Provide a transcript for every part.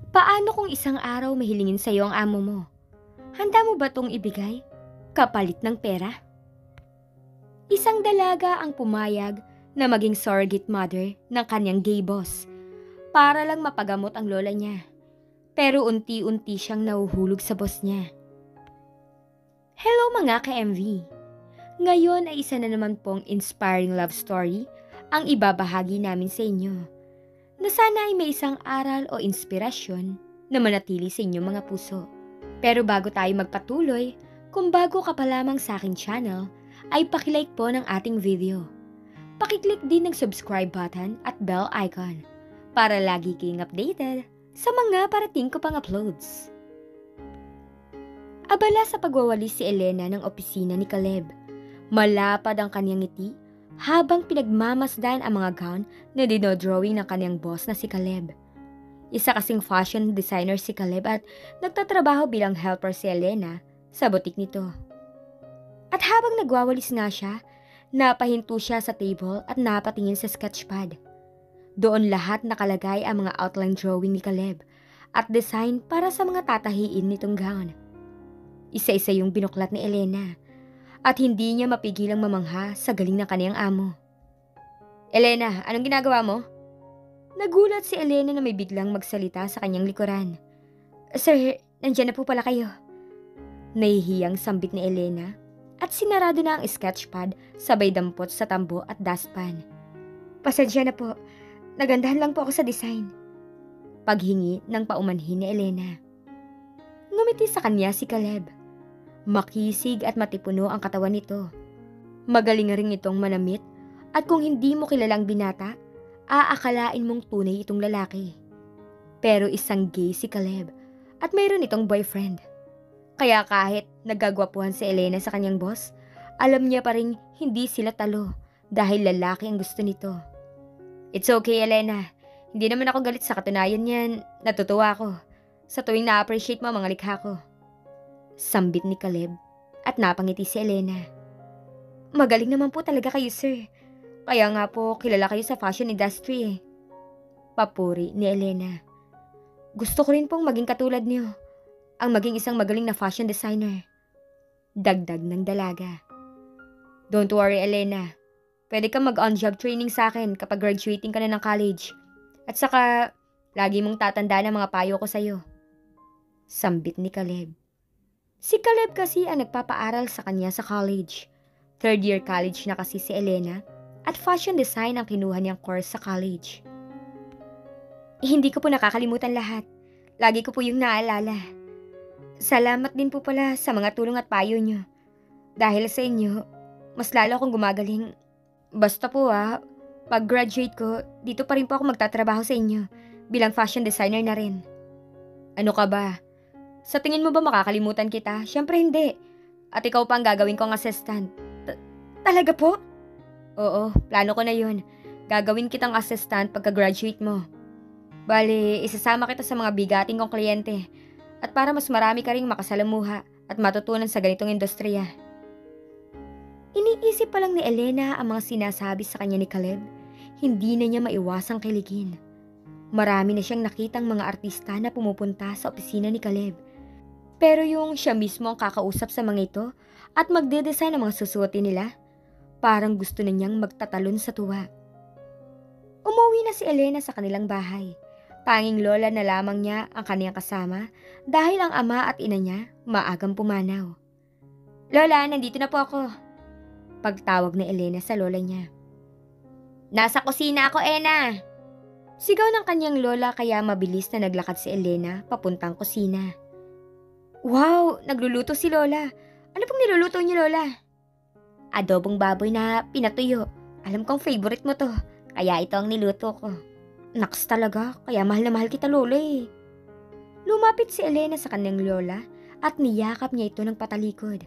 Paano kung isang araw mahilingin sa'yo ang amo mo? Handa mo ba tong ibigay? Kapalit ng pera? Isang dalaga ang pumayag na maging surrogate mother ng kanyang gay boss para lang mapagamot ang lola niya. Pero unti-unti siyang nahuhulog sa boss niya. Hello mga ka-MV! Ngayon ay isa na naman pong inspiring love story ang ibabahagi namin sa inyo, na sana ay may isang aral o inspirasyon na manatili sa inyong mga puso. Pero bago tayo magpatuloy, kung bago ka pa lamang sa aking channel, ay pakilike po ng ating video. Pakiclick din ng subscribe button at bell icon para lagi kayong updated sa mga parating ko pang uploads. Abala sa pagwawalis si Elena ng opisina ni Caleb. Malapad ang kanyang ngiti habang pinagmamasdan ang mga gown na dinodrawing ng kanyang boss na si Caleb. Isa kasing fashion designer si Caleb at nagtatrabaho bilang helper si Elena sa butik nito. At habang nagwawalis nga siya, napahinto siya sa table at napatingin sa sketchpad. Doon lahat nakalagay ang mga outline drawing ni Caleb at design para sa mga tatahiin nitong gown. Isa-isa yung binuklat ni Elena at hindi niya mapigilang mamangha sa galing ng kaniyang amo. Elena, anong ginagawa mo? Nagulat si Elena na may biglang magsalita sa kanyang likuran. Sir, nandiyan na po pala kayo. Nahihiyang sambit ni Elena at sinarado na ang sketchpad sabay dampot sa tambo at dustpan. Pasensya na po, nagandahan lang po ako sa design. Paghingi ng paumanhin ni Elena. Ngumiti sa kanya si Caleb. Makisig at matipuno ang katawan nito. Magaling ring itong manamit at kung hindi mo kilalang binata, aakalain mong tunay itong lalaki. Pero isang gay si Caleb at mayroon itong boyfriend. Kaya kahit nagagwapuhan si Elena sa kanyang boss, alam niya pa rin hindi sila talo dahil lalaki ang gusto nito. It's okay, Elena. Hindi naman ako galit sa katunayan niyan. Natutuwa ako sa tuwing na-appreciate mo ang mga likha ko. Sambit ni Caleb at napangiti si Elena. Magaling naman po talaga kayo, sir. Kaya nga po kilala kayo sa fashion industry eh. Papuri ni Elena. Gusto ko rin pong maging katulad niyo, ang maging isang magaling na fashion designer. Dagdag ng dalaga. Don't worry, Elena. Pwede kang mag-on-job training sa akin kapag graduating ka na ng college. At saka, lagi mong tatandaan ang mga payo ko sa'yo. Sambit ni Caleb. Si Caleb kasi ang nagpapaaral sa kanya sa college. Third year college na kasi si Elena at fashion design ang kinuha niyang course sa college. Hindi ko po nakakalimutan lahat. Lagi ko po yung naalala. Salamat din po pala sa mga tulong at payo niyo. Dahil sa inyo, mas lalo akong gumagaling. Basta po pag graduate ko, dito pa rin po ako magtatrabaho sa inyo bilang fashion designer na rin. Ano ka ba? Sa tingin mo ba makakalimutan kita? Siyempre hindi. At ikaw pa ang gagawin kong assistant. Talaga po? Oo, plano ko na yun. Gagawin kitang assistant pagka-graduate mo. Bale, isasama kita sa mga bigating kong kliyente. At para mas marami ka ring makasalamuha at matutunan sa ganitong industriya. Iniisip pa lang ni Elena ang mga sinasabi sa kanya ni Caleb. Hindi na niya maiwasang kiligin. Marami na siyang nakitang mga artista na pumupunta sa opisina ni Caleb. Pero yung siya mismo ang kakausap sa mga ito at magde-design ng mga susuotin nila, parang gusto na niyang magtatalon sa tuwa. Umuwi na si Elena sa kanilang bahay. Tanging lola na lamang niya ang kaniyang kasama dahil ang ama at ina niya maagang pumanaw. Lola, nandito na po ako. Pagtawag ni Elena sa lola niya. Nasa kusina ako, Ena. Sigaw ng kanyang lola kaya mabilis na naglakad si Elena papuntang kusina. Wow, nagluluto si Lola. Ano pong niluluto niyo, Lola? Adobong baboy na pinatuyo. Alam kong favorite mo to, kaya ito ang niluto ko. Naks talaga, kaya mahal na mahal kita, Lola eh. Lumapit si Elena sa kanyang lola at niyakap niya ito ng patalikod.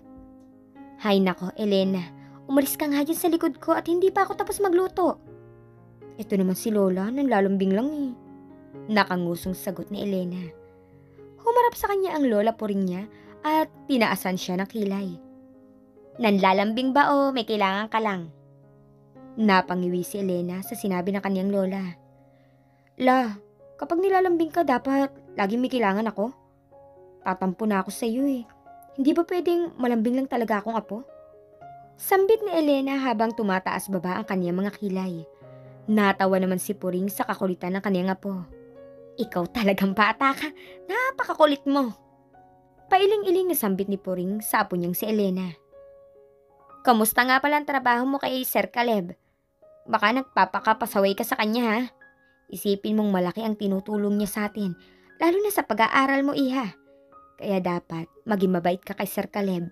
Hay nako, Elena, umalis ka nga dyan sa likod ko at hindi pa ako tapos magluto. Ito naman si Lola, nanlalambing lang eh. Nakangusong sagot ni Elena. Humarap sa kanya ang lola puring niya at tinaasan siya ng kilay. Nanlalambing ba o may kailangan ka lang? Napangiwi si Elena sa sinabi ng kanyang lola. La, kapag nilalambing ka dapat laging may kailangan ako? Tatampo na ako sa iyo eh. Hindi ba pwedeng malambing lang talaga akong apo? Sambit ni Elena habang tumataas baba ang kaniyang mga kilay. Natawa naman si Puring sa kakulitan ng kaniyang apo. Ikaw talagang bata ka. Napakakulit mo. Pailing-iling na sambit ni Puring sa apo niyang si Elena. Kamusta nga pala ang trabaho mo kay Sir Caleb? Baka nagpapakapasaway ka sa kanya ha? Isipin mong malaki ang tinutulong niya sa atin, lalo na sa pag-aaral mo iha. Kaya dapat maging mabait ka kay Sir Caleb.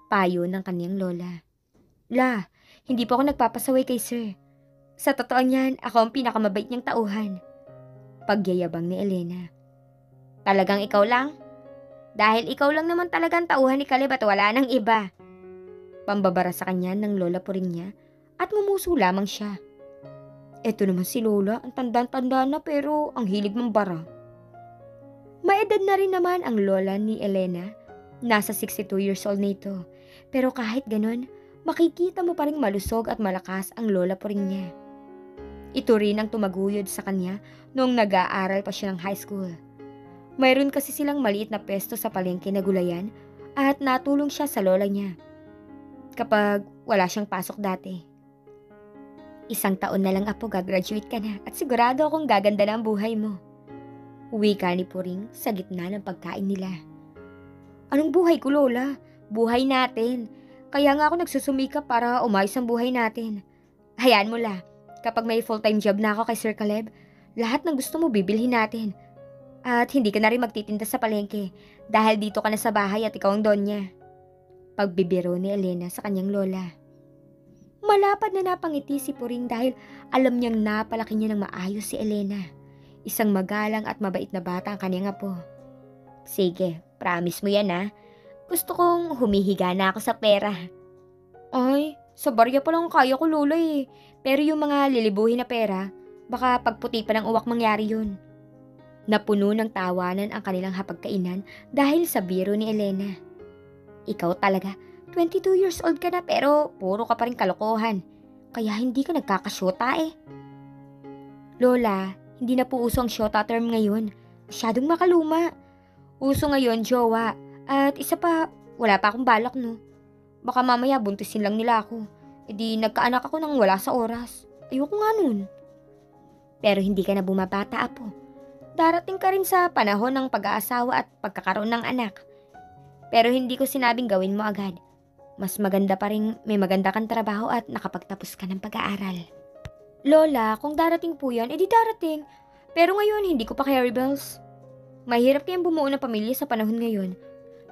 Payo ng kaniyang lola. La, hindi po ako nagpapasaway kay Sir. Sa totoo niyan, ako ang pinakamabait niyang tauhan. Pagyayabang ni Elena. Talagang ikaw lang? Dahil ikaw lang naman talagang tauhan ni Caleb at wala nang iba. Pambabara sa kanya ng lola po rin niya at mumuso lamang siya. Eto naman si Lola, ang tanda-tanda na pero ang hilig mambara. Maedad na rin naman ang lola ni Elena. Nasa 62 years old na ito. Pero kahit ganon, makikita mo pa rin malusog at malakas ang lola po rin niya. Ito rin ang tumaguyod sa kanya noong nag-aaral pa siya ng high school. Mayroon kasi silang maliit na pesto sa palengke na gulayan at natulong siya sa lola niya kapag wala siyang pasok dati. Isang taon na lang apo gagraduate ka na at sigurado akong gaganda na ang buhay mo. Wika ni Puring sa gitna ng pagkain nila. Anong buhay ko, Lola? Buhay natin. Kaya nga ako nagsusumikap para umayos ang buhay natin. Hayaan mo la, kapag may full-time job na ako kay Sir Caleb, lahat ng gusto mo bibilhin natin. At hindi ka na rin magtitinda sa palengke dahil dito ka na sa bahay at ikaw ang donya. Pagbibiro ni Elena sa kanyang lola. Malapad na napangiti si Puring dahil alam niyang napalaki niya ng maayos si Elena. Isang magalang at mabait na bata ang kanyang apo. Sige, promise mo yan ha. Gusto kong humihiga na ako sa pera. Ay, sa barya pa lang kaya ko lola eh. Pero yung mga lilibuhin na pera, baka pagputi pa ng uwak mangyari yun. Napuno ng tawanan ang kanilang hapagkainan dahil sa biro ni Elena. Ikaw talaga, 22 years old ka na pero puro ka pa rin kalokohan. Kaya hindi ka nagkakasyota eh. Lola, hindi na po uso ang syota term ngayon. Masyadong makaluma. Uso ngayon, jowa. At isa pa, wala pa akong balak no. Baka mamaya buntisin lang nila ako. E di nagkaanak ako nang wala sa oras. Ayoko nga nun. Pero hindi ka na bumabata, apo. Darating ka rin sa panahon ng pag-aasawa at pagkakaroon ng anak. Pero hindi ko sinabing gawin mo agad. Mas maganda pa rin may maganda kang trabaho at nakapagtapos ka ng pag-aaral. Lola, kung darating po yan, edi darating. Pero ngayon, hindi ko pa carry bells. Mahirap kayang bumuo ng pamilya sa panahon ngayon.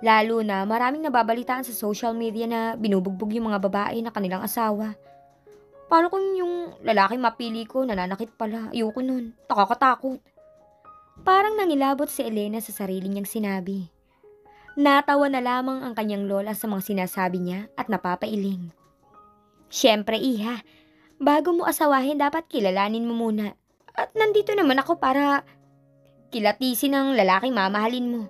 Lalo na maraming nababalitaan sa social media na binubugbog yung mga babae na kanilang asawa. Paano kung yung lalaki mapili ko, nananakit pala? Ayoko nun. Nakakatakot. Parang nangilabot si Elena sa sarili niyang sinabi. Natawa na lamang ang kanyang lola sa mga sinasabi niya at napapailing. Siyempre iha, bago mo asawahin dapat kilalanin mo muna. At nandito naman ako para kilatisin ang lalaking mamahalin mo.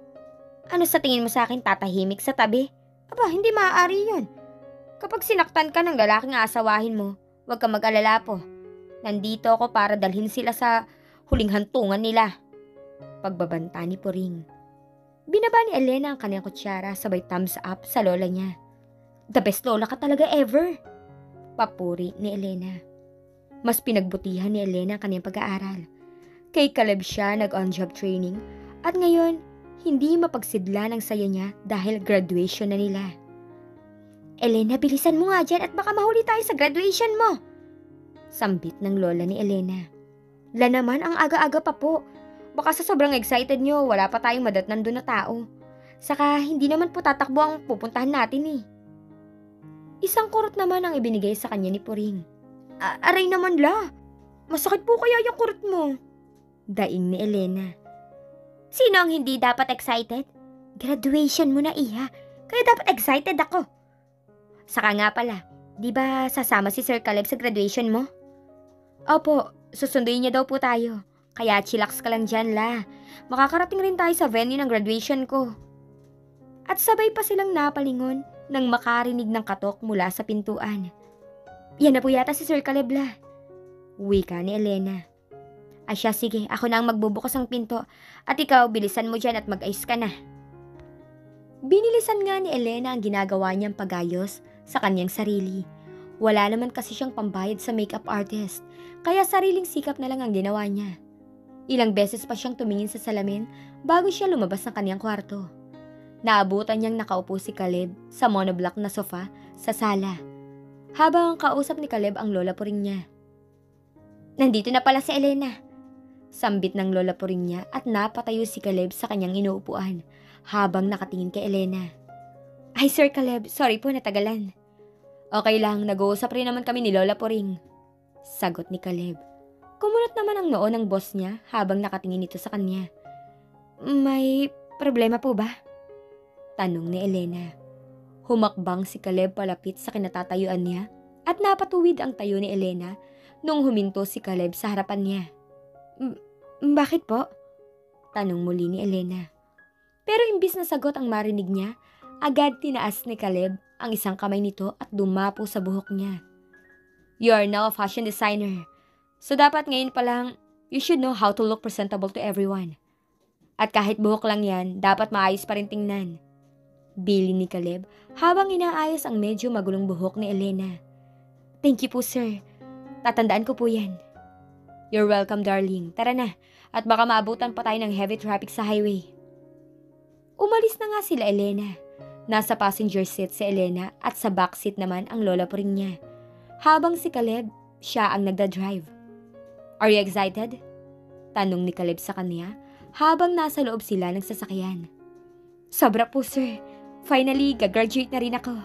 Ano sa tingin mo sa akin tatahimik sa tabi? Aba, hindi maaari yun. Kapag sinaktan ka ng lalaking aasawahin mo, huwag ka mag-alala po. Nandito ako para dalhin sila sa huling hantungan nila. Pagbabanta ni Puring. Binaba ni Elena ang kanyang kutsara sabay thumbs up sa lola niya. The best lola ka talaga ever. Papuri ni Elena. Mas pinagbutihan ni Elena ang kanyang pag-aaral. Kay Caleb siya nag-on-job training at ngayon hindi mapagsidla ng saya niya dahil graduation na nila. Elena, bilisan mo nga dyan at baka mahuli tayo sa graduation mo. Sambit ng lola ni Elena. La naman ang aga-aga pa po. Baka sa sobrang excited nyo, wala pa tayong madatnan doon na tao. Saka hindi naman po tatakbo ang pupuntahan natin eh. Isang kurot naman ang ibinigay sa kanya ni Puring. Aray naman la, masakit po kaya yung kurot mo? Daing ni Elena. Sino ang hindi dapat excited? Graduation mo na iha, kaya dapat excited ako. Saka nga pala, di ba sasama si Sir Caleb sa graduation mo? Opo, susunduin niya daw po tayo. Kaya chillax ka lang dyan la. Makakarating rin tayo sa venue ng graduation ko. At sabay pa silang napalingon nang makarinig ng katok mula sa pintuan. Yan na po yata si Sir Caleb la. Wika ni Elena. Siya, sige, ako na ang magbubukas ng pinto. At ikaw, bilisan mo dyan at mag-ayos ka na. Binilisan nga ni Elena ang ginagawa niyang pagayos sa kanyang sarili. Wala naman kasi siyang pambayad sa makeup artist, kaya sariling sikap na lang ang ginawa niya. Ilang beses pa siyang tumingin sa salamin bago siya lumabas ng kanyang kwarto. Naabutan niyang nakaupo si Caleb sa monoblock na sofa sa sala, habang kausap ni Caleb ang lola puring niya. Nandito na pala si Elena. Sambit ng lola puring niya at napatayo si Caleb sa kanyang inuupuan habang nakatingin kay Elena. Ay Sir Caleb, sorry po natagalan. Okay lang, nag-uusap rin naman kami ni Lola Puring. Sagot ni Caleb. Kumunot naman ang noo ng boss niya habang nakatingin ito sa kanya. May problema po ba? Tanong ni Elena. Humakbang si Caleb palapit sa kinatatayuan niya at napatuwid ang tayo ni Elena nung huminto si Caleb sa harapan niya. Bakit po? Tanong muli ni Elena. Pero imbis na sagot ang marinig niya, agad tinaas ni Caleb ang isang kamay nito at dumapo sa buhok niya. You are now a fashion designer. So dapat ngayon pa lang, you should know how to look presentable to everyone. At kahit buhok lang yan, dapat maayos pa rin tingnan. Bili ni Caleb habang inaayos ang medyo magulong buhok ni Elena. Thank you po sir. Tatandaan ko po yan. You're welcome darling. Tara na. At baka maabutan pa tayo ng heavy traffic sa highway. Umalis na nga sila Elena. Nasa passenger seat si Elena at sa back seat naman ang lola puring niya. Habang si Caleb, siya ang nagda-drive. Are you excited? Tanong ni Caleb sa kanya habang nasa loob sila ng sasakyan. Sobra po sir. Finally, gagraduate na rin ako.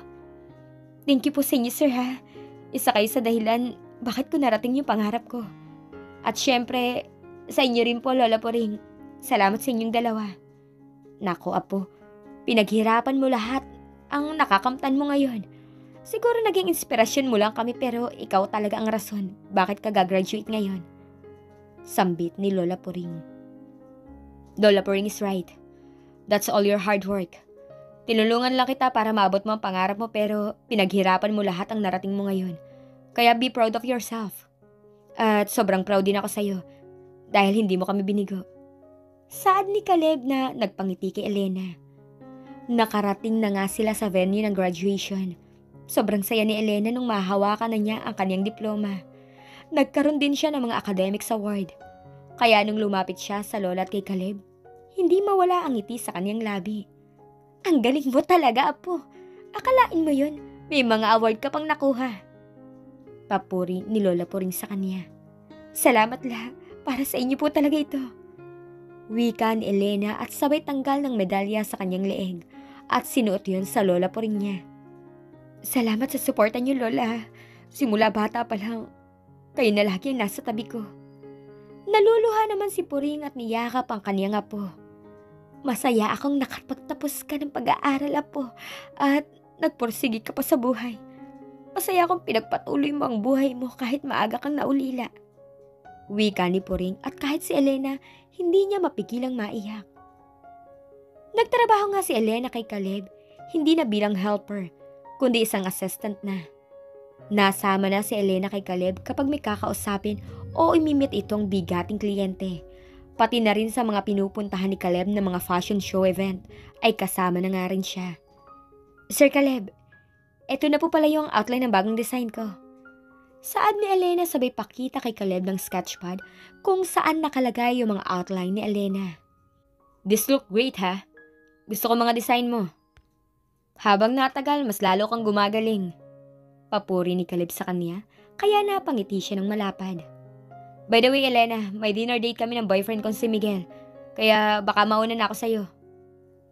Thank you po sa inyo sir ha. Isa kayo sa dahilan bakit ko narating yung pangarap ko. At syempre, sa inyo rin po lola puring. Salamat sa inyong dalawa. Nako apo. Pinaghirapan mo lahat ang nakakamtan mo ngayon. Siguro naging inspirasyon mo lang kami pero ikaw talaga ang rason bakit ka gagraduate ngayon. Sambit ni Lola Puring. Lola Puring is right. That's all your hard work. Tinulungan lang kita para maabot mo ang pangarap mo pero pinaghirapan mo lahat ang narating mo ngayon. Kaya be proud of yourself. At sobrang proud din ako sa'yo dahil hindi mo kami binigo. Saad ni Caleb na nagpangiti kay Elena. Nakarating na nga sila sa venue ng graduation. Sobrang saya ni Elena nung mahawakan na niya ang kanyang diploma. Nagkaroon din siya ng mga academics award. Kaya nung lumapit siya sa lola at kay Caleb, hindi mawala ang ngiti sa kanyang labi. Ang galing mo talaga, apo. Akalain mo yun, may mga award ka pang nakuha. Papuri ni Lola Puring sa kanya. Salamat la, para sa inyo po talaga ito. Wika ni Elena at sabay tanggal ng medalya sa kanyang leeg at sinuot yun sa lola puring niya. Salamat sa suporta niyo lola. Simula bata pa lang, kayo na lagi ang nasa tabi ko. Naluluha naman si Puring at niyakap ang kanyang apo. Masaya akong nakapagtapos ka ng pag-aaral apo at nagpursigi ka pa sa buhay. Masaya akong pinagpatuloy mo ang buhay mo kahit maaga kang naulila. Wika ni Puring at kahit si Elena, hindi niya mapigilang maiyak. Nagtrabaho nga si Elena kay Caleb, hindi na bilang helper, kundi isang assistant na. Nasama na si Elena kay Caleb kapag may kakausapin o imimit itong bigating kliyente. Pati na rin sa mga pinupuntahan ni Caleb na mga fashion show event ay kasama na nga rin siya. Sir Caleb, eto na po pala yung outline ng bagong design ko. Saad ni Elena sabay pakita kay Caleb ng sketchpad kung saan nakalagay yung mga outline ni Elena. This look great ha. Gusto ko mga design mo. Habang natagal, mas lalo kang gumagaling. Papuri ni Caleb sa kanya, kaya napangiti siya ng malapad. By the way, Elena, may dinner date kami ng boyfriend kong si Miguel, kaya baka mauna na ako sa'yo.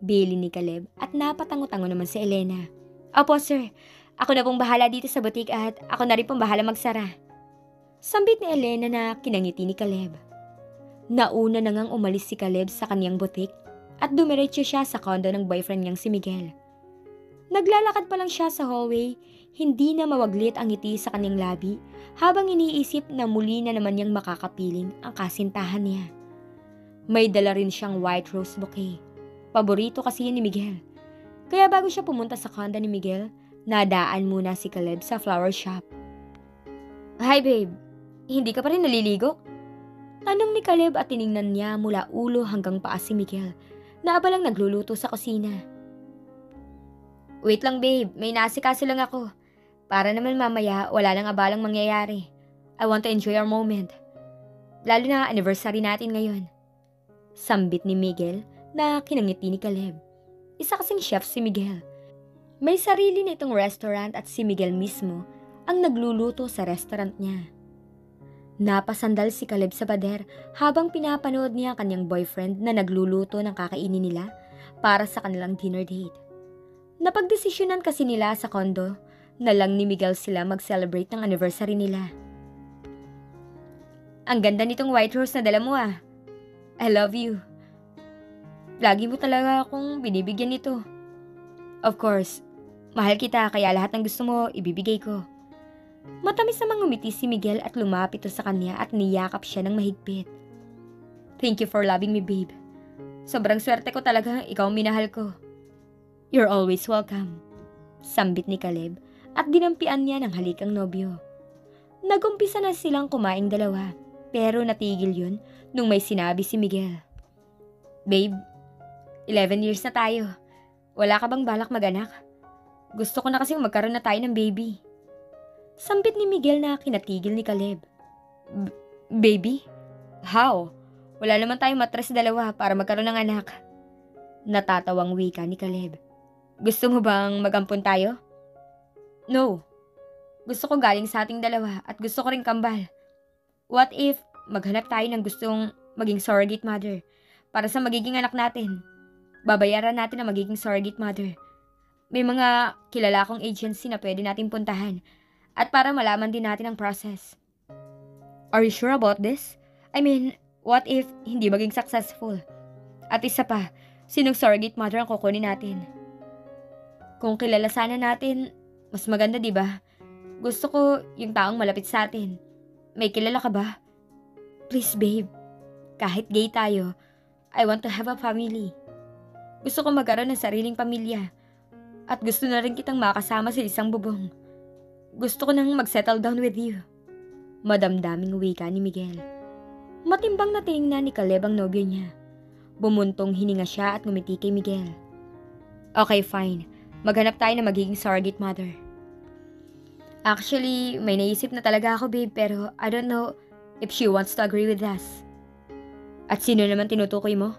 Bili ni Caleb at napatango-tango naman si Elena. Opo sir, ako na pong bahala dito sa butik at ako na rin pong bahala magsara. Sambit ni Elena na kinangiti ni Caleb. Nauna na ngang umalis si Caleb sa kanyang butik at dumiretso siya sa condo ng boyfriend niyang si Miguel. Naglalakad pa lang siya sa hallway, hindi na mawaglit ang ngiti sa kanyang labi habang iniisip na muli na naman niyang makakapiling ang kasintahan niya. May dala rin siyang white rose bouquet. Paborito kasi yun ni Miguel. Kaya bago siya pumunta sa condo ni Miguel, nadaan muna si Caleb sa flower shop. Hi babe, hindi ka pa rin naliligo? Tanong ni Caleb at tiningnan niya mula ulo hanggang paa si Miguel na abalang nagluluto sa kusina. Wait lang babe, may naasikaso lang ako. Para naman mamaya wala nang abalang mangyayari. I want to enjoy our moment. Lalo na anniversary natin ngayon. Sambit ni Miguel na kinangiti ni Caleb. Isa kasing chef si Miguel. May sarili na itong restaurant at si Miguel mismo ang nagluluto sa restaurant niya. Napasandal si Caleb sa pader habang pinapanood niya ang kanyang boyfriend na nagluluto ng kakainin nila para sa kanilang dinner date. Napagdesisyonan kasi nila sa condo na lang ni Miguel sila mag-celebrate ng anniversary nila. Ang ganda nitong white rose na dala mo ah. I love you. Lagi mo talaga akong binibigyan nito. Of course, mahal kita kaya lahat ng gusto mo ibibigay ko. Matamis namang ngumiti si Miguel at lumapit sa kanya at niyakap siya ng mahigpit. Thank you for loving me, babe. Sobrang swerte ko talaga ikaw ang minahal ko. You're always welcome. Sambit ni Caleb at dinampian niya ng halikang nobyo. Nagumpisa na silang kumaing dalawa pero natigil yun nung may sinabi si Miguel. Babe, 11 years na tayo. Wala ka bang balak mag-anak? Gusto ko na kasing magkaroon na tayo ng baby. Sambit ni Miguel na kinatigil ni Caleb. Baby? How? Wala naman tayong matres dalawa para magkaroon ng anak. Natatawang wika ni Caleb. Gusto mo bang magampon tayo? No. Gusto ko galing sa ating dalawa at gusto ko ring kambal. What if maghanap tayo ng gustong maging surrogate mother para sa magiging anak natin? Babayaran natin ang magiging surrogate mother. May mga kilala akong agency na pwede natin puntahan at para malaman din natin ang process. Are you sure about this? I mean, what if hindi maging successful? At isa pa, sinong surrogate mother ang kukunin natin? Kung kilala sana natin, mas maganda di ba? Gusto ko yung taong malapit sa atin. May kilala ka ba? Please babe, kahit gay tayo, I want to have a family. Gusto ko magkaroon ng sariling pamilya. At gusto na rin kitang makasama sa isang bubong. Gusto ko nang mag-settle down with you. Madamdaming wika ni Miguel. Matimbang na tinignan ni Caleb ang nobyo niya. Bumuntong hininga siya at ngumiti kay Miguel. Okay, fine. Maghanap tayo na magiging surrogate mother. Actually, may naisip na talaga ako babe pero I don't know if she wants to agree with us. At sino naman tinutukoy mo?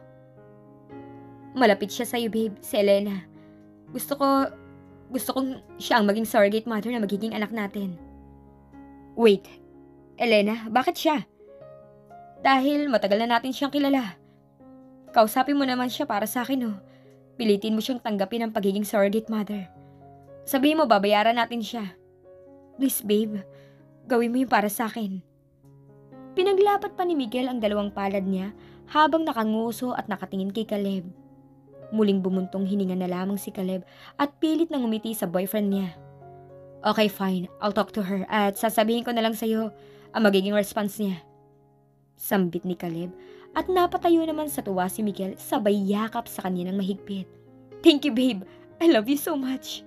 Malapit siya sa'yo babe, si Elena. Gusto kong siya ang maging surrogate mother na magiging anak natin. Wait, Elena, bakit siya? Dahil matagal na natin siyang kilala. Kausapin mo naman siya para sa akin, oh. Pilitin mo siyang tanggapin ang pagiging surrogate mother. Sabihin mo, babayaran natin siya. Please, babe. Gawin mo yung para sa akin. Pinaglapat pa ni Miguel ang dalawang palad niya habang nakanguso at nakatingin kay Caleb. Muling bumuntong hininga na lamang si Caleb at pilit na ngumiti sa boyfriend niya. Okay, fine. I'll talk to her at sasabihin ko na lang sa'yo ang magiging response niya. Sambit ni Caleb at napatayo naman sa tuwa si Miguel sabay yakap sa kanya ng mahigpit. Thank you, babe. I love you so much.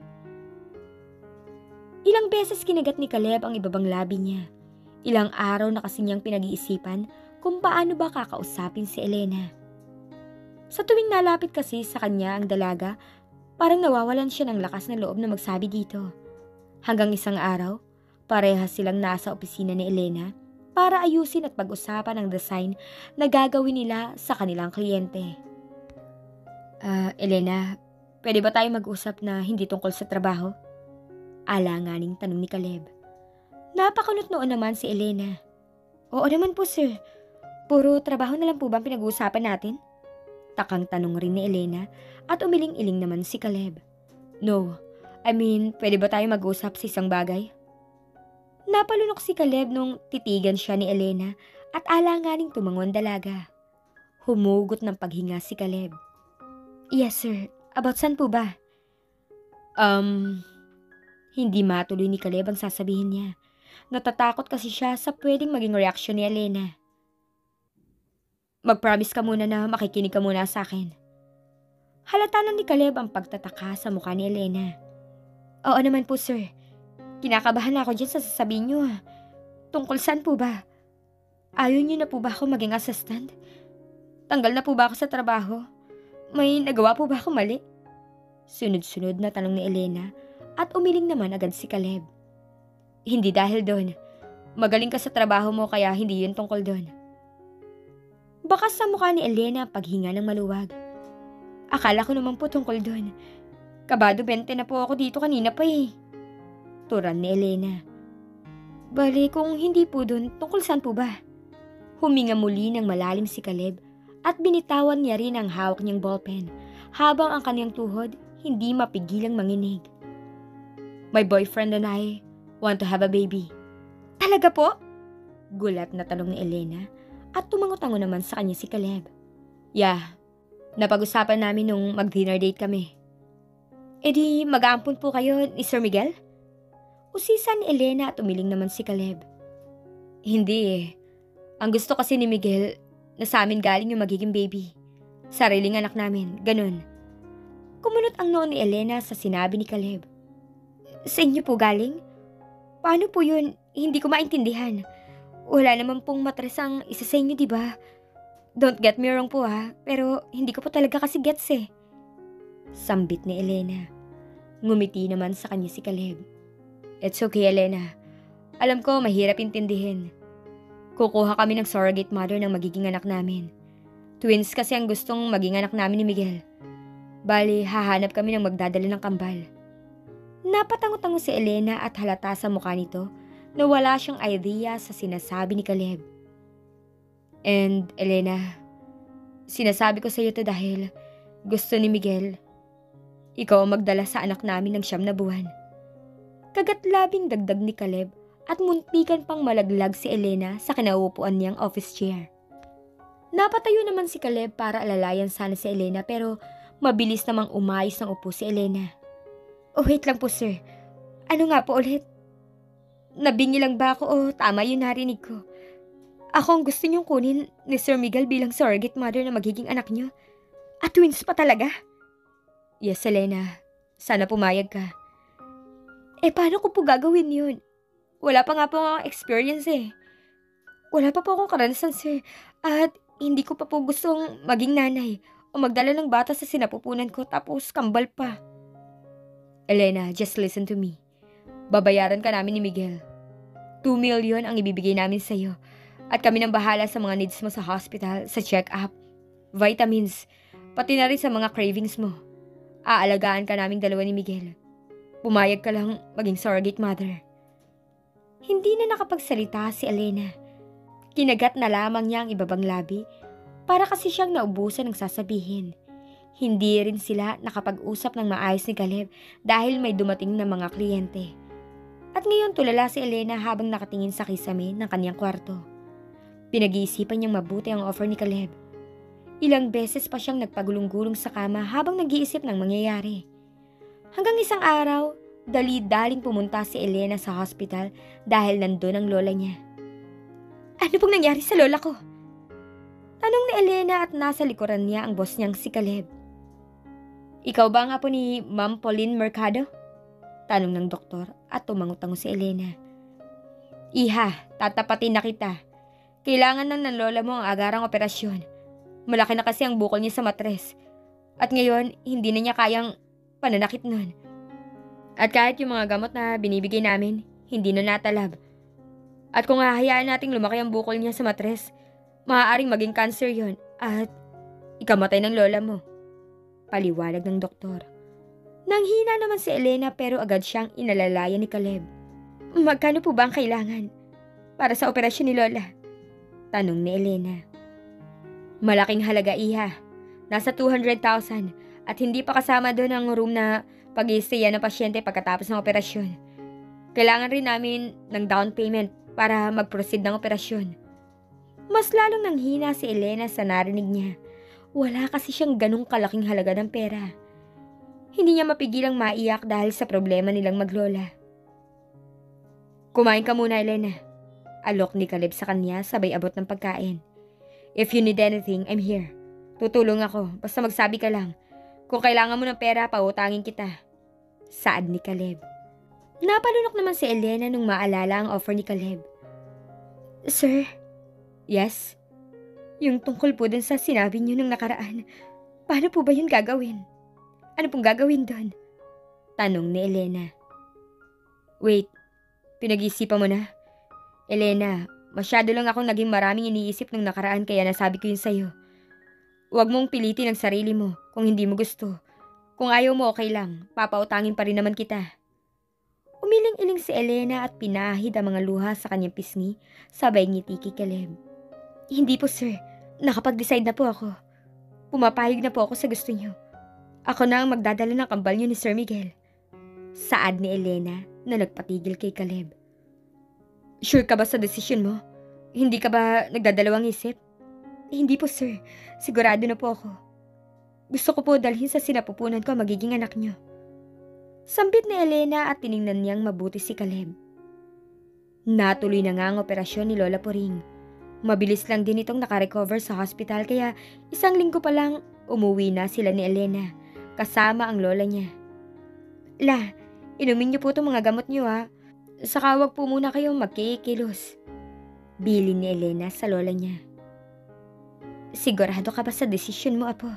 Ilang beses kinagat ni Caleb ang ibabang labi niya. Ilang araw na kasi niyang pinag-iisipan kung paano ba kakausapin si Elena. Sa tuwing nalapit kasi sa kanya ang dalaga, parang nawawalan siya ng lakas na loob na magsabi dito. Hanggang isang araw, parehas silang nasa opisina ni Elena para ayusin at pag-usapan ang design na gagawin nila sa kanilang kliyente. Elena, pwede ba tayo mag-usap na hindi tungkol sa trabaho? Alanganing tanong ni Caleb. Napakunot noon naman si Elena. Oo naman po sir, puro trabaho na lang po ba ang pinag-uusapan natin? Takang tanong rin ni Elena at umiling-iling naman si Caleb. No, I mean, pwede ba tayo mag-usap sa isang bagay? Napalunok si Caleb nung titigan siya ni Elena at alanganing tumangon dalaga. Humugot ng paghinga si Caleb. Yes sir, about saan po ba? Hindi matuloy ni Caleb ang sasabihin niya. Natatakot kasi siya sa pwedeng maging reaksyon ni Elena. Mag-promise ka muna na makikinig ka muna sa akin. Halata na ni Caleb ang pagtataka sa mukha ni Elena. Oo naman po sir. Kinakabahan na ako dyan sa sasabihin niyo. Tungkol saan po ba? Ayaw niyo na po ba ako maging assistant? Tanggal na po ba ako sa trabaho? May nagawa po ba ako mali? Sunod-sunod na tanong ni Elena at umiling naman agad si Caleb. Hindi dahil doon. Magaling ka sa trabaho mo kaya hindi yun tungkol doon. Bakas sa mukha ni Elena paghinga ng maluwag. Akala ko naman po tungkol doon. Kabado 20 na po ako dito kanina pa eh. Turan ni Elena. Bale kung hindi po doon, tungkol saan po ba? Huminga muli ng malalim si Caleb at binitawan niya rin ang hawak niyang ballpen habang ang kanyang tuhod hindi mapigilang manginig. My boyfriend and I want to have a baby. Talaga po? Gulat na tanong ni Elena at tumango-tango naman sa kanya si Caleb. Yeah, napag-usapan namin nung mag-dinner date kami. E di mag-aampon po kayo ni Sir Miguel? Usisa ni Elena at umiling naman si Caleb. Hindi eh. Ang gusto kasi ni Miguel na sa amin galing yung magiging baby. Sariling anak namin, ganun. Kumunot ang noo ni Elena sa sinabi ni Caleb. Sa inyo po galing? Paano po yun? Hindi ko maintindihan. Wala naman pong matres ang isa sa inyo, diba? Don't get me wrong po ha, pero hindi ko po talaga kasi gets eh. Sambit ni Elena. Ngumiti naman sa kanya si Caleb. It's okay, Elena. Alam ko mahirap intindihin. Kukuha kami ng surrogate mother ng magiging anak namin. Twins kasi ang gustong maging anak namin ni Miguel. Bali, hahanap kami ng magdadala ng kambal. Napatango-tango si Elena at halata sa mukha nito na wala siyang idea sa sinasabi ni Caleb. And, Elena, sinasabi ko sa iyo to dahil gusto ni Miguel, ikaw ang magdala sa anak namin ng 9 na buwan. Kagatlabing dagdag ni Caleb at muntikan pang malaglag si Elena sa kinauupuan niyang office chair. Napatayo naman si Caleb para alalayan sana si Elena pero mabilis namang umayos ng upo si Elena. Oh wait lang po sir, ano nga po ulit? Nabingi lang ba ako o tama yun narinig ko? Ako ang gusto niyong kunin ni Sir Miguel bilang surrogate mother na magiging anak niyo? At twins pa talaga? Yes Elena, sana pumayag ka. Eh paano ko po gagawin yun? Wala pa nga po akong experience eh. Wala pa po akong karanasan sir. At hindi ko pa po gustong maging nanay o magdala ng bata sa sinapupunan ko tapos kambal pa. Elena, just listen to me. Babayaran ka namin ni Miguel. 2 million ang ibibigay namin sa iyo. At kami nang bahala sa mga needs mo sa hospital, sa check-up, vitamins, pati na rin sa mga cravings mo. Aalagaan ka naming dalawa ni Miguel. Pumayag ka lang maging surrogate mother. Hindi na nakapagsalita si Elena. Kinagat na lamang niya ang ibabang labi para kasi siyang naubusan ng sasabihin. Hindi rin sila nakapag-usap ng maayos ni Caleb dahil may dumating na mga kliyente. At ngayon tulala si Elena habang nakatingin sa kisame ng kanyang kwarto. Pinag-iisipan niyang mabuti ang offer ni Caleb. Ilang beses pa siyang nagpagulong-gulong sa kama habang nag-iisip ng mangyayari. Hanggang isang araw, dali-daling pumunta si Elena sa hospital dahil nandun ang lola niya. Ano pong nangyari sa lola ko? Tanong ni Elena at nasa likuran niya ang boss niyang si Caleb. Ikaw ba nga po ni Ma'am Pauline Mercado? Tanong ng doktor at tumango-tango si Elena. Iha, tatapatin na kita. Kailangan nang ng lola mo ang agarang operasyon. Malaki na kasi ang bukol niya sa matres. At ngayon, hindi na niya kayang pananakit nun. At kahit yung mga gamot na binibigay namin, hindi na natalab. At kung hahayaan nating lumaki ang bukol niya sa matres, maaaring maging cancer yon at ikamatay ng lola mo. Paliwanag ng doktor. Nanghina naman si Elena pero agad siyang inalalayan ni Caleb. Magkano po ba ang kailangan para sa operasyon ni lola? Tanong ni Elena. Malaking halaga iha. Nasa 200,000 at hindi pa kasama doon ang room na pag-i-stayan ng pasyente pagkatapos ng operasyon. Kailangan rin namin ng down payment para mag-proceed ng operasyon. Mas lalong nanghina si Elena sa narinig niya. Wala kasi siyang ganong kalaking halaga ng pera. Hindi niya mapigilang maiyak dahil sa problema nilang maglola. Kumain ka muna, Elena. Alok ni Caleb sa kanya sabay abot ng pagkain. If you need anything, I'm here. Tutulong ako, basta magsabi ka lang. Kung kailangan mo ng pera, pautangin kita. Saad ni Caleb. Napalunok naman si Elena nung maalala ang offer ni Caleb. Sir, Yes? Yung tungkol po dun sa sinabi niyo nung nakaraan, paano po ba yun gagawin? Ano pong gagawin doon? Tanong ni Elena. Wait, pinag-iisipan mo na? Elena, masyado lang akong naging maraming iniisip nung nakaraan kaya nasabi ko yun sa'yo. Huwag mong pilitin ang sarili mo kung hindi mo gusto. Kung ayaw mo okay lang, papautangin pa rin naman kita. Umiling-iling si Elena at pinahid ang mga luha sa kanyang pisngi, sabay ngiti kay Caleb. Hindi po sir, nakapag-decide na po ako. Pumapayag na po ako sa gusto niyo. Ako na ang magdadala ng kambal niyo ni Sir Miguel. Saad ni Elena na nagpatigil kay Caleb. Sure ka ba sa desisyon mo? Hindi ka ba nagdadalawang isip? Hindi po sir, sigurado na po ako. Gusto ko po dalhin sa sinapupunan ko ang magiging anak niyo. Sambit ni Elena at tiningnan niyang mabuti si Caleb. Natuloy na nga ang operasyon ni Lola Puring. Mabilis lang din itong nakarecover sa hospital kaya 1 linggo pa lang umuwi na sila ni Elena kasama ang lola niya. La, inumin niyo po itong mga gamot niyo ha. Saka wag po muna kayong magkikilos. Bilin ni Elena sa lola niya. Sigurado ka ba sa desisyon mo, Apo?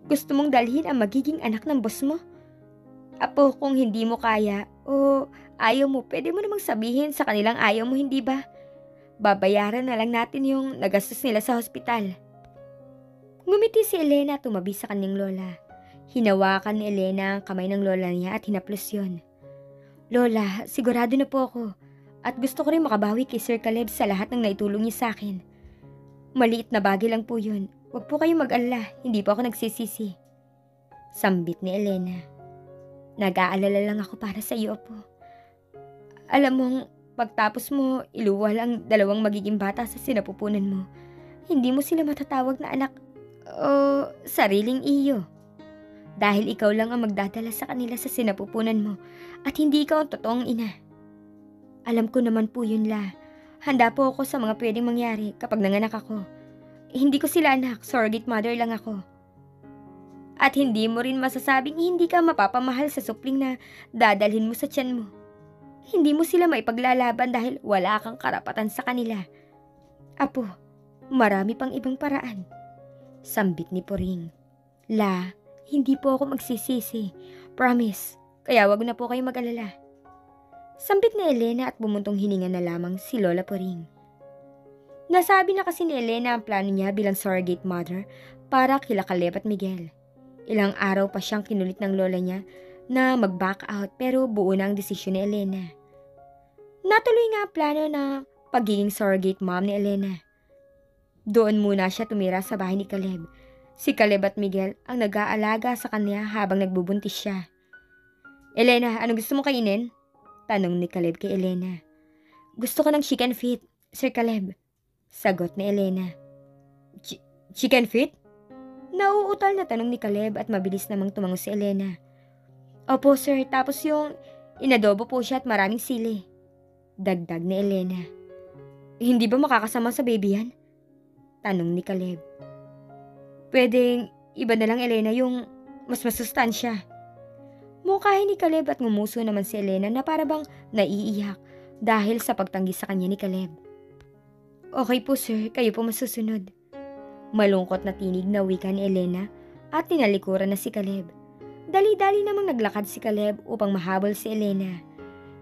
Gusto mong dalhin ang magiging anak ng boss mo? Apo, kung hindi mo kaya o ayaw mo, pwede mo namang sabihin sa kanilang ayaw mo, hindi ba? Babayaran na lang natin yung nagastos nila sa hospital. Ngumiti si Elena at tumabi sa kanyang lola. Hinawakan ni Elena ang kamay ng lola niya at hinaplos yun. Lola, sigurado na po ako. At gusto ko rin makabawi kay Sir Caleb sa lahat ng naitulong niya sa akin. Maliit na bagay lang po yun. Huwag po kayong mag-alala, hindi po ako nagsisisi. Sambit ni Elena. Nag-aalala lang ako para sa iyo po. Alam mong pagtapos mo, iluwal ang 2 magiging bata sa sinapupunan mo. Hindi mo sila matatawag na anak o sariling iyo. Dahil ikaw lang ang magdadala sa kanila sa sinapupunan mo at hindi ikaw ang totoong ina. Alam ko naman po yun, La. Handa po ako sa mga pwedeng mangyari kapag nanganak ako. Hindi ko sila anak, surrogate mother lang ako. At hindi mo rin masasabing hindi ka mapapamahal sa supling na dadalhin mo sa tiyan mo. Hindi mo sila maipaglalaban dahil wala kang karapatan sa kanila. Apo, marami pang ibang paraan. Sambit ni Puring. La, hindi po ako magsisisi. Promise. Kaya wag na po kayo mag-alala. Sambit ni Elena at bumuntong hininga na lamang si Lola Puring. Nasabi na kasi ni Elena ang plano niya bilang surrogate mother para kila Caleb at Miguel. Ilang araw pa siyang kinulit ng lola niya na mag-back out pero buo na ang desisyon ni Elena. Natuloy nga ang plano na pagiging surrogate mom ni Elena. Doon muna siya tumira sa bahay ni Caleb. Si Caleb at Miguel ang nag-aalaga sa kanya habang nagbubuntis siya. Elena, anong gusto mo kainin? Tanong ni Caleb kay Elena. Gusto ko ng chicken feet, Sir Caleb. Sagot ni Elena. Chicken feet? Nauutal na tanong ni Caleb at mabilis namang tumango si Elena. Opo sir, tapos yung inadobo po siya at maraming sili. Dagdag ni Elena. Hindi ba makakasama sa baby yan? Tanong ni Caleb. Pwedeng iba na lang Elena yung mas masustansya. Mukhahin ni Caleb at ngumuso naman si Elena na parabang naiiyak dahil sa pagtanggi sa kanya ni Caleb. Okay po sir, kayo po masusunod. Malungkot na tinig na wika ni Elena at tinalikuran na si Caleb. Dali-dali namang naglakad si Caleb upang mahabol si Elena.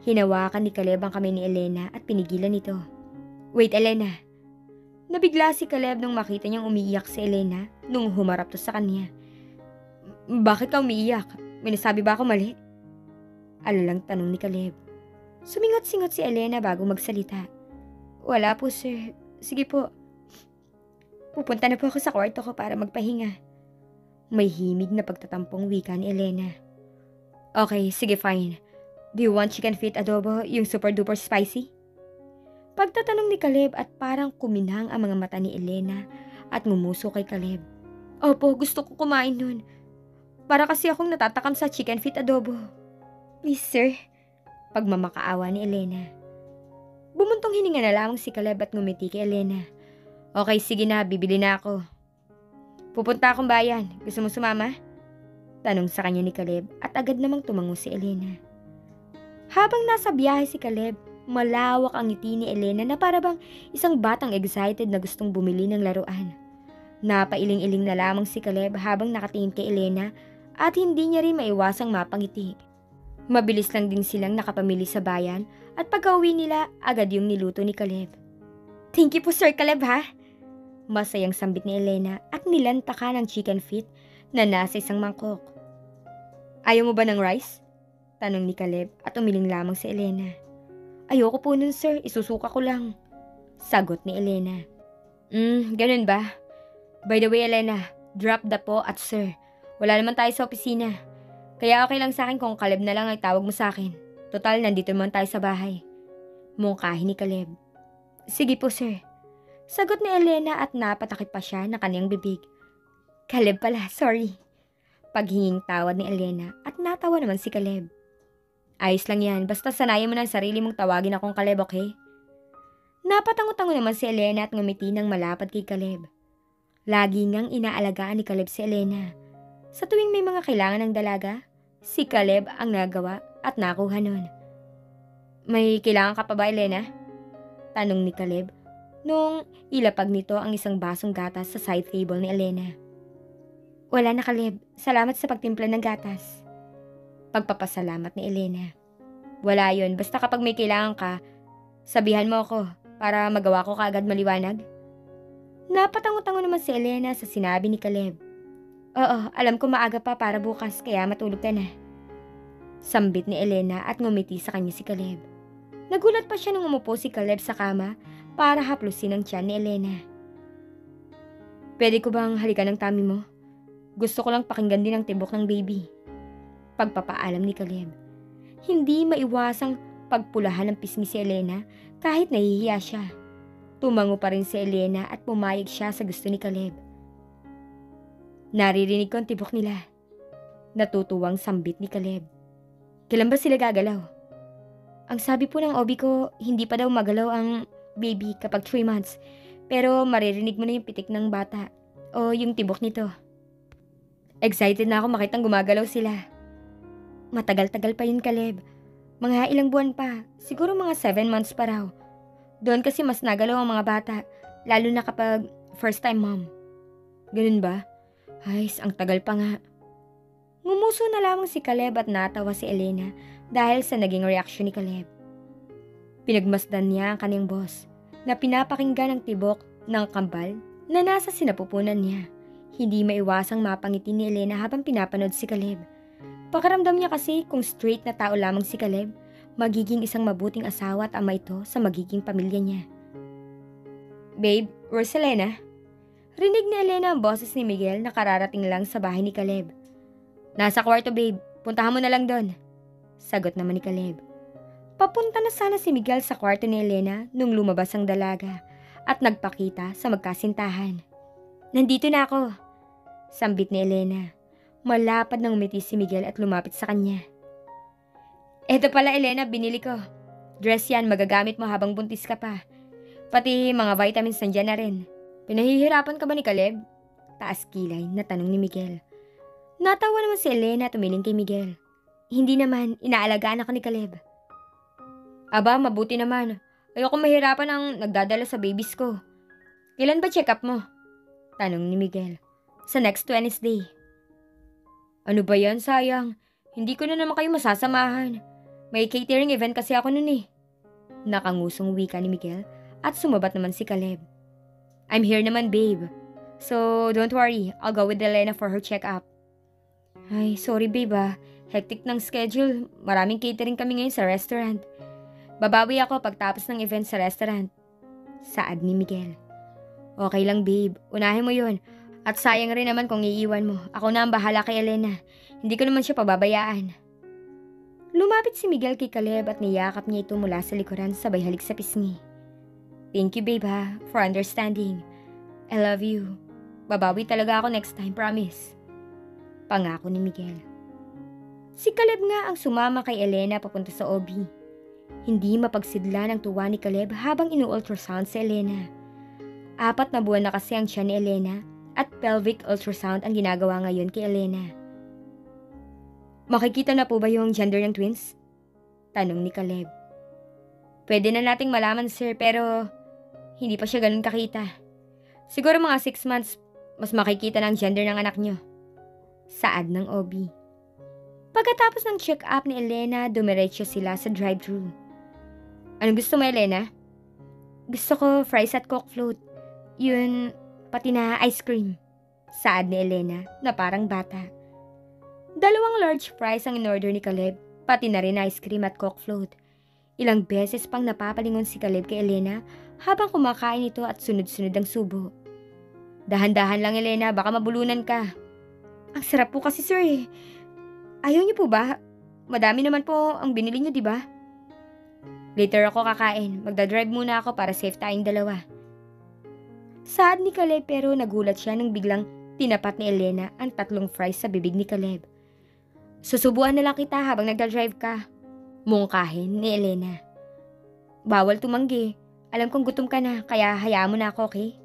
Hinawakan ni Caleb ang kamay ni Elena at pinigilan ito. Wait Elena. Nabigla si Caleb nung makita niyang umiiyak si Elena nung humarap to sa kanya. Bakit ka umiiyak? May nasabi ba ako mali? Alalang tanong ni Caleb. Sumingot-singot si Elena bago magsalita. Wala po sir. Sige po. Pupunta na po ako sa kwarto ko para magpahinga. May himig na pagtatampong wika ni Elena. Okay, sige fine. Do you want chicken feet adobo, yung super duper spicy? Pagtatanong ni Caleb at parang kuminang ang mga mata ni Elena at ngumuso kay Caleb. Opo, gusto ko kumain nun. Para kasi akong natatakam sa chicken feet adobo. Please sir. Pagmamakaawa ni Elena. Bumuntong hininga na lamang si Caleb at ngumiti kay Elena. Okay, sige na, bibili na ako. Pupunta akong bayan. Gusto mo sumama? Tanong sa kanya ni Caleb at agad namang tumango si Elena. Habang nasa biyahe si Caleb, Malawak ang ngiti ni Elena na para bang isang batang excited na gustong bumili ng laruan. Napailing-iling na lamang si Caleb habang nakatingin kay Elena at hindi niya rin maiwasang mapangiti. Mabilis lang din silang nakapamili sa bayan at pagka-uwi nila agad yung niluto ni Caleb. "Thank you po Sir Caleb ha!" Masayang sambit ni Elena at nilantaka ng chicken feet na nasa isang mangkok. "Ayaw mo ba ng rice?" Tanong ni Caleb at umiling lamang si Elena. "Ayoko po nun sir, isusuka ko lang." Sagot ni Elena. Ganun ba? By the way Elena, drop the po at sir. Wala naman tayo sa opisina. Kaya okay lang sa akin kung Caleb na lang ay tawag mo sa akin. Total, nandito naman tayo sa bahay. Mungkahi ni Caleb. "Sige po sir." Sagot ni Elena at napatakip pa siya na kanyang bibig. "Caleb pala, sorry." Paghinging tawad ni Elena at natawa naman si Caleb. "Ayos lang yan, basta sanayan mo ng sarili mong tawagin akong Caleb, okay?" Napatango-tango naman si Elena at ngumiti ng malapad kay Caleb. Lagi ngang inaalagaan ni Caleb si Elena. Sa tuwing may mga kailangan ng dalaga, si Caleb ang nagawa at nakuha nun. "May kailangan ka pa ba, Elena?" Tanong ni Caleb nung ilapag nito ang isang basong gatas sa side table ni Elena. "Wala na Caleb, salamat sa pagtimpla ng gatas." Pagpapasalamat ni Elena. "Wala yun, basta kapag may kailangan ka, sabihan mo ako para magawa ko kaagad maliwanag." Napatango-tango naman si Elena sa sinabi ni Caleb. "Oo, alam ko maaga pa para bukas kaya matulog ka na." Sambit ni Elena at ngumiti sa kanya si Caleb. Nagulat pa siya nung umupo si Caleb sa kama para haplusin ang tiyan ni Elena. "Pwede ko bang halikan ng tummy mo? Gusto ko lang pakinggan din ang tibok ng baby." Pagpapaalam ni Caleb. Hindi maiwasang pagpulahan ng pisngi si Elena kahit nahihiya siya. Tumango pa rin si Elena at pumayag siya sa gusto ni Caleb. "Naririnig ko ang tibok nila." Natutuwang sambit ni Caleb. "Kailan ba sila gagalaw?" "Ang sabi po ng OB ko, hindi pa daw magalaw ang baby kapag 3 months. Pero maririnig mo na yung pitik ng bata o yung tibok nito." Excited na ako makitang gumagalaw sila. "Matagal-tagal pa yun, Caleb. Mga ilang buwan pa, siguro mga 7 months pa raw. Doon kasi mas nagalaw ang mga bata, lalo na kapag first time mom." "Ganun ba? Ay, ang tagal pa nga." Ngumuso na lamang si Caleb at natawa si Elena dahil sa naging reaksyon ni Caleb. Pinagmasdan niya ang kanyang boss na pinapakinggan ang tibok ng kambal na nasa sinapupunan niya. Hindi maiwasang mapangiti ni Elena habang pinapanood si Caleb. Pakiramdam niya kasi kung straight na tao lamang si Caleb, magiging isang mabuting asawa at ama ito sa magiging pamilya niya. "Babe, where's Elena?" Rinig ni Elena ang boses ni Miguel na kararating lang sa bahay ni Caleb. "Nasa kwarto babe, puntahan mo na lang doon." Sagot naman ni Caleb. Papunta na sana si Miguel sa kwarto ni Elena nung lumabas ang dalaga at nagpakita sa magkasintahan. "Nandito na ako," sambit ni Elena. Malapad na ngumiti si Miguel at lumapit sa kanya. "Eto pala Elena, binili ko. Dress yan, magagamit mo habang buntis ka pa. Pati mga vitamins nandyan na rin. Pinahihirapan ka ba ni Caleb?" Taas kilay na tanong ni Miguel. Natawa naman si Elena at umiling kay Miguel. "Hindi naman, inaalagaan ako ni Caleb." "Aba, mabuti naman. Ayoko mahirapan ang nagdadala sa babies ko. Kailan ba check up mo?" Tanong ni Miguel. "Sa next Wednesday." "Ano ba yan, sayang? Hindi ko na naman kayo masasamahan. May catering event kasi ako nun eh." Nakangusong wika ni Miguel at sumabat naman si Caleb. "I'm here naman babe. So don't worry, I'll go with Elena for her check-up." "Ay, sorry babe ah. Hectic ng schedule. Maraming catering kami ngayon sa restaurant. Babawi ako pagtapos ng event sa restaurant." Saad ni Miguel. "Okay lang babe, unahin mo yun. At sayang rin naman kung iiwan mo. Ako na ang bahala kay Elena. Hindi ko naman siya pababayaan." Lumapit si Miguel kay Caleb at niyakap niya ito mula sa likuran sabay halik sa pisngi. "Thank you babe ha, for understanding. I love you. Babawi talaga ako next time, promise." Pangako ni Miguel. Si Caleb nga ang sumama kay Elena papunta sa OB. Hindi mapagsidla ng tuwa ni Caleb habang inu-ultrasound si Elena. 4 na buwan na kasi ang tiyan ni Elena at pelvic ultrasound ang ginagawa ngayon kay Elena. "Makikita na po ba yung gender ng twins?" Tanong ni Caleb. Pwede na nating malaman, sir, pero hindi pa siya ganun kakita. Siguro mga 6 months, mas makikita ng gender ng anak niyo. Saad ng OB. Pagkatapos ng check-up ni Elena, dumiretso sila sa drive-thru. Anong gusto mo, Elena? Gusto ko fries at Coke float. Yun, pati na ice cream. Saad ni Elena na parang bata. 2 large fries ang in-order ni Caleb, pati na rin ice cream at Coke float. Ilang beses pang napapalingon si Caleb kay Elena habang kumakain ito at sunod-sunod ang subo. Dahan-dahan lang, Elena, baka mabulunan ka. Ang sarap po kasi, sir, eh. Ayaw niyo po ba? Madami naman po ang binili niyo, di ba? Later ako kakain. Magdadrive muna ako para safe tayong dalawa. Saad ni Caleb pero nagulat siya nang biglang tinapat ni Elena ang 3 fries sa bibig ni Caleb. Susubuan na lang kita habang nagdadrive ka. Mungkahin ni Elena. Bawal tumanggi. Alam kong gutom ka na kaya hayaan mo na ako, okay?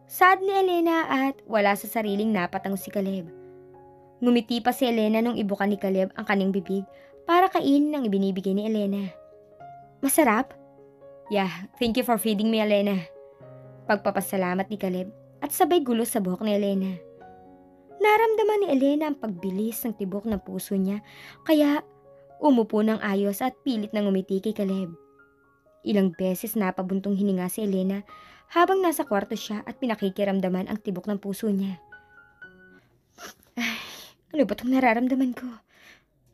Saad ni Elena at wala sa sariling napatango si Caleb. Ngumiti pa si Elena nung ibukan ni Caleb ang kanyang bibig para kainin ang ibinibigay ni Elena. Masarap? Yeah, thank you for feeding me, Elena. Pagpapasalamat ni Caleb at sabay gulo sa buhok ni Elena. Naramdaman ni Elena ang pagbilis ng tibok ng puso niya kaya umupo ng ayos at pilit na ngumiti kay Caleb. Ilang beses napabuntong hininga si Elena habang nasa kwarto siya at pinakikiramdaman ang tibok ng puso niya. Ay, ano ba itong nararamdaman ko?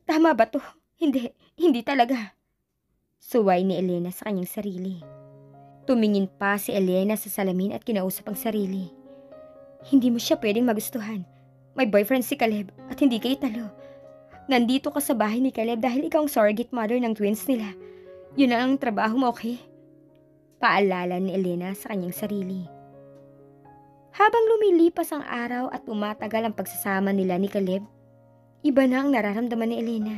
Tama ba to? Hindi talaga. Suway ni Elena sa kanyang sarili. Tumingin pa si Elena sa salamin at kinausap ang sarili. Hindi mo siya pwedeng magustuhan. May boyfriend si Caleb at hindi kayo talo. Nandito ka sa bahay ni Caleb dahil ikaw ang surrogate mother ng twins nila. Yun ang trabaho mo, okay? Paalala ni Elena sa kanyang sarili. Habang lumilipas ang araw at tumatagal ang pagsasama nila ni Caleb, iba na ang nararamdaman ni Elena.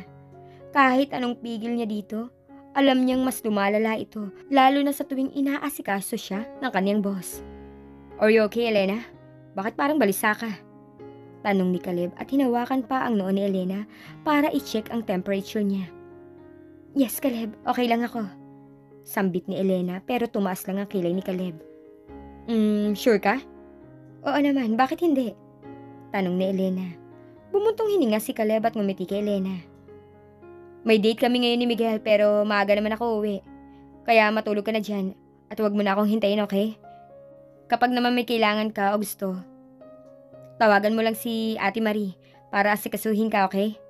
Kahit anong pigil niya dito, alam niyang mas lumalala ito, lalo na sa tuwing inaasikaso siya ng kanyang boss. Are you okay, Elena? Bakit parang balisa ka? Tanong ni Caleb at hinawakan pa ang noo ni Elena para i-check ang temperature niya. Yes, Caleb, okay lang ako. Sambit ni Elena pero tumaas lang ang kilay ni Caleb. Sure ka? Oo naman, bakit hindi? Tanong ni Elena. Bumuntong hininga si Caleb at ngumiti kay Elena. May date kami ngayon ni Miguel pero maaga naman ako uwi. Kaya matulog ka na dyan at huwag mo na akong hintayin, okay? Kapag naman may kailangan ka o gusto, tawagan mo lang si Ate Marie para asikasuhin ka, okay?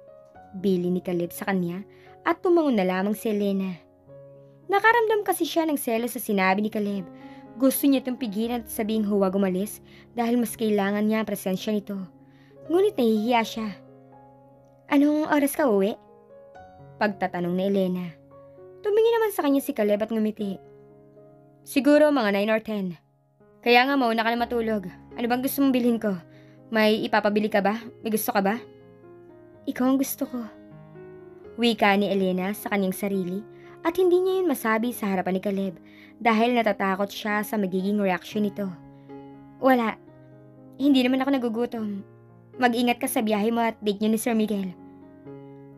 Bili ni Caleb sa kanya at tumangon na lamang si Elena. Nakaramdam kasi siya ng selos sa sinabi ni Caleb. Gusto niya itong pigilan at sabing huwag umalis dahil mas kailangan niya ang presensya nito. Ngunit nahihiya siya. Anong oras ka uwi? Pagtatanong ni Elena. Tumingin naman sa kanya si Caleb at ngumiti. Siguro mga 9 or 10. Kaya nga mauna ka na matulog. Ano bang gusto mong bilhin ko? May ipapabili ka ba? May gusto ka ba? Ikaw ang gusto ko. Wika ni Elena sa kanyang sarili at hindi niya yun masabi sa harapan ni Caleb dahil natatakot siya sa magiging reaksyon nito. Wala. Hindi naman ako nagugutom. Mag-ingat ka sa biyahe mo at date niyo ni Sir Miguel.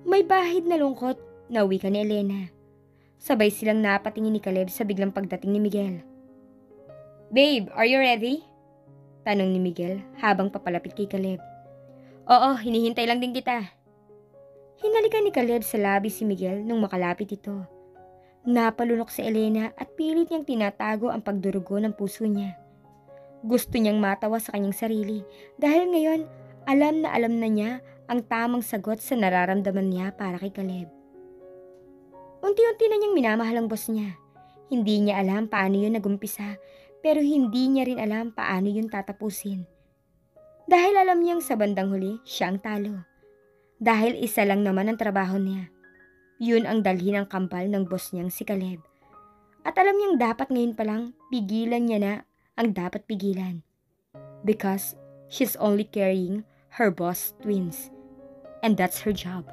May bahid na lungkot na wika ni Elena. Sabay silang napatingin ni Caleb sa biglang pagdating ni Miguel. Babe, are you ready? Tanong ni Miguel habang papalapit kay Caleb. Oo, hinihintay lang din kita. Hinalikan ni Caleb sa labi si Miguel nung makalapit ito. Napalunok si Elena at pilit niyang tinatago ang pagdurugo ng puso niya. Gusto niyang matawa sa kanyang sarili dahil ngayon alam na niya ang tamang sagot sa nararamdaman niya para kay Caleb. Unti-unti na niyang minamahal ang boss niya. Hindi niya alam paano yun nagumpisa pero hindi niya rin alam paano yun tatapusin. Dahil alam niyang sa bandang huli siya ang talo. Dahil isa lang naman ang trabaho niya. Yun ang dalhin ng kampal ng boss niyang si Caleb. At alam niyang dapat ngayon pa lang pigilan niya na ang dapat pigilan. Because she's only carrying her boss twins. And that's her job.